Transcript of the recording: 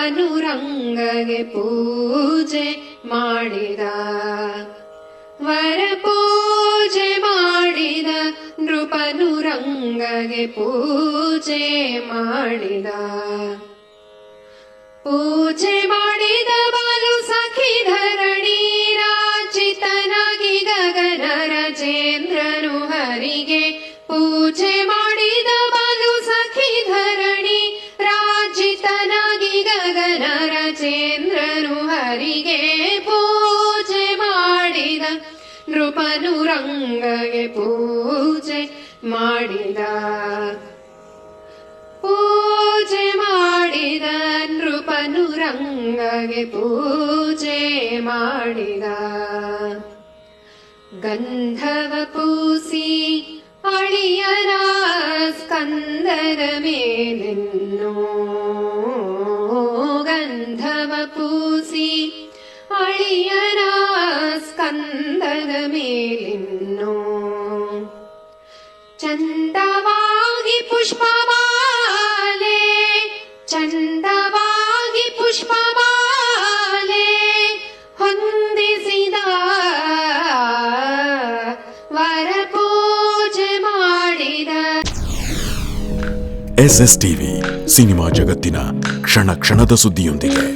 ನೃಪನು ರಂಗಗೆ ಪೂಜೆ ಮಾಡಿದ. ವರ ಪೂಜೆ ಮಾಡಿದ ನೃಪನು ರಂಗಗೆ ಪೂಜೆ ಮಾಡಿದ. ಪೂಜೆ ಮಾಡಿದ ಬಾಲು ಸಖಿ ಧರಣಿ ರಾಜಿತನಾಗಿ ಗಗನ ರಾಜೇಂದ್ರನು ಹರಿಗೆ. ಪೂಜೆ ಮಾಡಿದ ಬಾಲು ಸಖಿ ಧರಣಿ ರಾಜಿತನಾಗಿ ಗಗನ ರಾಜೇಂದ್ರನು ಹರಿಗೆ. ಪೂಜೆ ಮಾಡಿದ ನೃಪನು ರಂಗಗೆ ಪೂಜೆ ಮಾಡಿದ. ಪೂಜೆ ಮಾಡಿದ ನೃಪನು ರಂಗಗೆ ಪೂಜೆ ಮಾಡಿದ. ಗಂಧವ ಪೂಸಿ ಅಳಿಯನ ಸ್ಕಂದದ ಮೇಲಿನ್ನೋ. ಗಂಧವ ಪೂಸಿ ಅಳಿಯನ ಸ್ಕಂದದ ಮೇಲಿನ್ನೋ. ಚಂದವಾಗಿ ಪುಷ್ಪಮಾಲೆ ಚಂದವಾಗಿ ಪುಷ್ಪಮಾಲೆ ಹೊಂದಿಸಿದ. ವರ ಪೂಜೆ ಮಾಡಿದ. SSTV ಸಿನಿಮಾ ಜಗತ್ತಿನ ಕ್ಷಣ ಕ್ಷಣದ ಸುದ್ದಿಯೊಂದಿಗೆ.